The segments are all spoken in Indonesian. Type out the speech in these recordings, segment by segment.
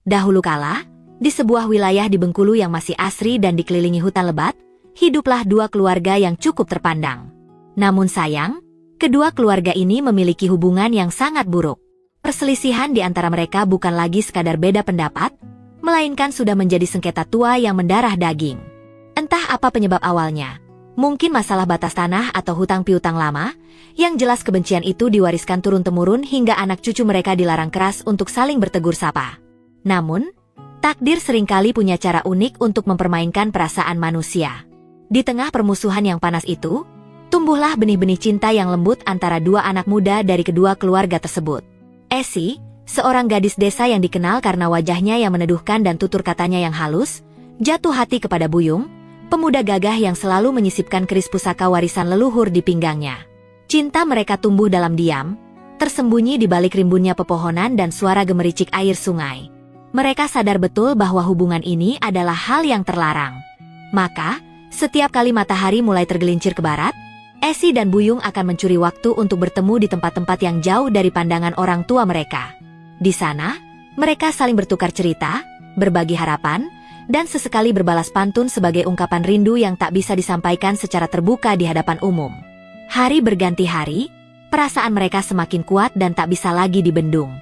Dahulu kala, di sebuah wilayah di Bengkulu yang masih asri dan dikelilingi hutan lebat, hiduplah dua keluarga yang cukup terpandang. Namun sayang, kedua keluarga ini memiliki hubungan yang sangat buruk. Perselisihan di antara mereka bukan lagi sekadar beda pendapat, melainkan sudah menjadi sengketa tua yang mendarah daging. Entah apa penyebab awalnya, mungkin masalah batas tanah atau hutang piutang lama, yang jelas kebencian itu diwariskan turun-temurun hingga anak cucu mereka dilarang keras untuk saling bertegur sapa. Namun, takdir seringkali punya cara unik untuk mempermainkan perasaan manusia. Di tengah permusuhan yang panas itu, tumbuhlah benih-benih cinta yang lembut antara dua anak muda dari kedua keluarga tersebut. Esi, seorang gadis desa yang dikenal karena wajahnya yang meneduhkan dan tutur katanya yang halus, jatuh hati kepada Buyung, pemuda gagah yang selalu menyisipkan keris pusaka warisan leluhur di pinggangnya. Cinta mereka tumbuh dalam diam, tersembunyi di balik rimbunnya pepohonan dan suara gemericik air sungai. Mereka sadar betul bahwa hubungan ini adalah hal yang terlarang. Maka, setiap kali matahari mulai tergelincir ke barat, Esi dan Buyung akan mencuri waktu untuk bertemu di tempat-tempat yang jauh dari pandangan orang tua mereka. Di sana, mereka saling bertukar cerita, berbagi harapan, dan sesekali berbalas pantun sebagai ungkapan rindu yang tak bisa disampaikan secara terbuka di hadapan umum. Hari berganti hari, perasaan mereka semakin kuat dan tak bisa lagi dibendung.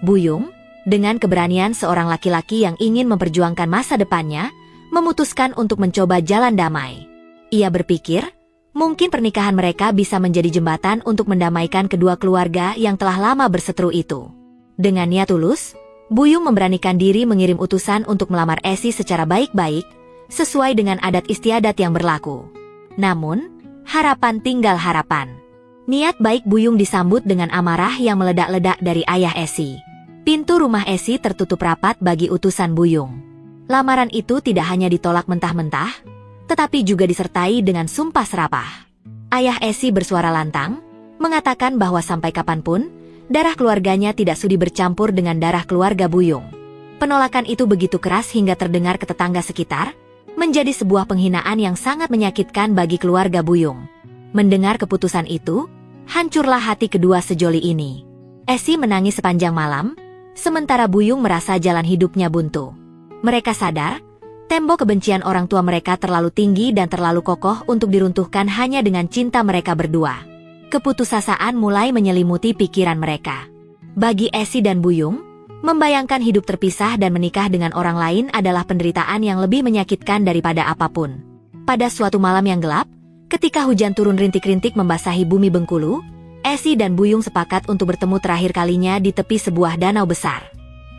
Buyung, dengan keberanian seorang laki-laki yang ingin memperjuangkan masa depannya, memutuskan untuk mencoba jalan damai. Ia berpikir, mungkin pernikahan mereka bisa menjadi jembatan untuk mendamaikan kedua keluarga yang telah lama berseteru itu. Dengan niat tulus, Buyung memberanikan diri mengirim utusan untuk melamar Esi secara baik-baik, sesuai dengan adat istiadat yang berlaku. Namun, harapan tinggal harapan. Niat baik Buyung disambut dengan amarah yang meledak-ledak dari ayah Esi. Pintu rumah Esi tertutup rapat bagi utusan Buyung. Lamaran itu tidak hanya ditolak mentah-mentah, tetapi juga disertai dengan sumpah serapah. Ayah Esi bersuara lantang, mengatakan bahwa sampai kapanpun, darah keluarganya tidak sudi bercampur dengan darah keluarga Buyung. Penolakan itu begitu keras hingga terdengar ke tetangga sekitar, menjadi sebuah penghinaan yang sangat menyakitkan bagi keluarga Buyung. Mendengar keputusan itu, hancurlah hati kedua sejoli ini. Esi menangis sepanjang malam, sementara Buyung merasa jalan hidupnya buntu. Mereka sadar, tembok kebencian orang tua mereka terlalu tinggi dan terlalu kokoh untuk diruntuhkan hanya dengan cinta mereka berdua. Keputusasaan mulai menyelimuti pikiran mereka. Bagi Esi dan Buyung, membayangkan hidup terpisah dan menikah dengan orang lain adalah penderitaan yang lebih menyakitkan daripada apapun. Pada suatu malam yang gelap, ketika hujan turun rintik-rintik membasahi bumi Bengkulu, Esi dan Buyung sepakat untuk bertemu terakhir kalinya di tepi sebuah danau besar.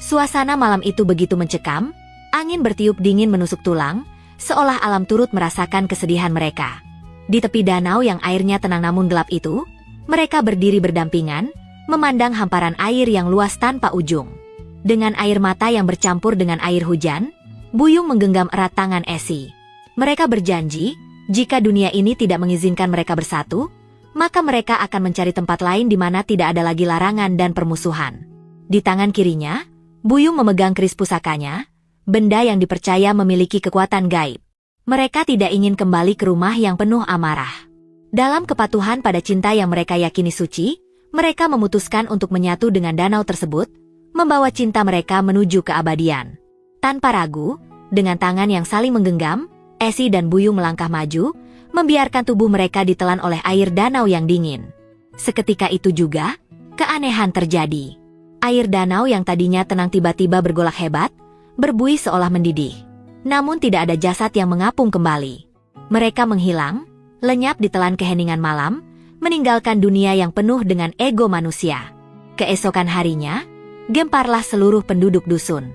Suasana malam itu begitu mencekam, angin bertiup dingin menusuk tulang, seolah alam turut merasakan kesedihan mereka. Di tepi danau yang airnya tenang namun gelap itu, mereka berdiri berdampingan, memandang hamparan air yang luas tanpa ujung. Dengan air mata yang bercampur dengan air hujan, Buyung menggenggam erat tangan Esi. Mereka berjanji, jika dunia ini tidak mengizinkan mereka bersatu, maka mereka akan mencari tempat lain di mana tidak ada lagi larangan dan permusuhan. Di tangan kirinya, Buyung memegang keris pusakanya, benda yang dipercaya memiliki kekuatan gaib. Mereka tidak ingin kembali ke rumah yang penuh amarah. Dalam kepatuhan pada cinta yang mereka yakini suci, mereka memutuskan untuk menyatu dengan danau tersebut, membawa cinta mereka menuju keabadian. Tanpa ragu, dengan tangan yang saling menggenggam, Esi dan Buyung melangkah maju, membiarkan tubuh mereka ditelan oleh air danau yang dingin. Seketika itu juga, keanehan terjadi. Air danau yang tadinya tenang tiba-tiba bergolak hebat, berbuih seolah mendidih. Namun tidak ada jasad yang mengapung kembali. Mereka menghilang, lenyap di telan keheningan malam, meninggalkan dunia yang penuh dengan ego manusia. Keesokan harinya, gemparlah seluruh penduduk dusun.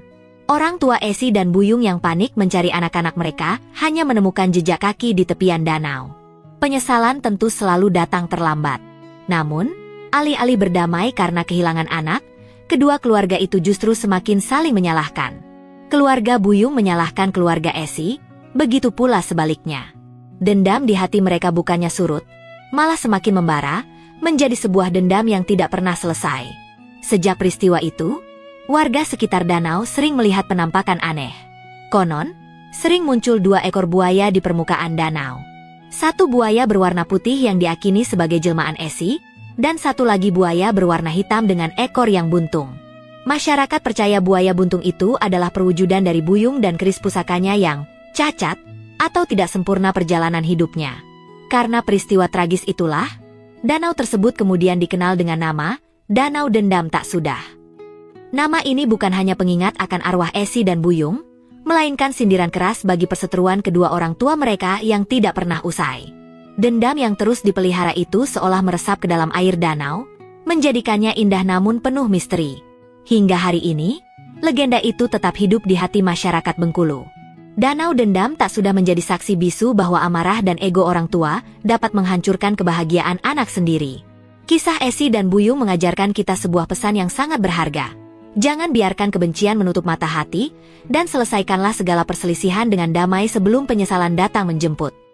Orang tua Esi dan Buyung yang panik mencari anak-anak mereka, hanya menemukan jejak kaki di tepian danau. Penyesalan tentu selalu datang terlambat. Namun, alih-alih berdamai karena kehilangan anak, kedua keluarga itu justru semakin saling menyalahkan. Keluarga Buyung menyalahkan keluarga Esi, begitu pula sebaliknya. Dendam di hati mereka bukannya surut, malah semakin membara, menjadi sebuah dendam yang tidak pernah selesai. Sejak peristiwa itu, warga sekitar danau sering melihat penampakan aneh. Konon, sering muncul 2 ekor buaya di permukaan danau. Satu buaya berwarna putih yang diakini sebagai jelmaan Esi, dan satu lagi buaya berwarna hitam dengan ekor yang buntung. Masyarakat percaya buaya buntung itu adalah perwujudan dari Buyung dan keris pusakanya yang cacat atau tidak sempurna perjalanan hidupnya. Karena peristiwa tragis itulah, danau tersebut kemudian dikenal dengan nama Danau Dendam Tak Sudah. Nama ini bukan hanya pengingat akan arwah Esi dan Buyung, melainkan sindiran keras bagi perseteruan kedua orang tua mereka yang tidak pernah usai. Dendam yang terus dipelihara itu seolah meresap ke dalam air danau, menjadikannya indah namun penuh misteri. Hingga hari ini, legenda itu tetap hidup di hati masyarakat Bengkulu. Danau Dendam tak sudah menjadi saksi bisu bahwa amarah dan ego orang tua dapat menghancurkan kebahagiaan anak sendiri. Kisah Esi dan Buyung mengajarkan kita sebuah pesan yang sangat berharga. Jangan biarkan kebencian menutup mata hati, dan selesaikanlah segala perselisihan dengan damai sebelum penyesalan datang menjemput.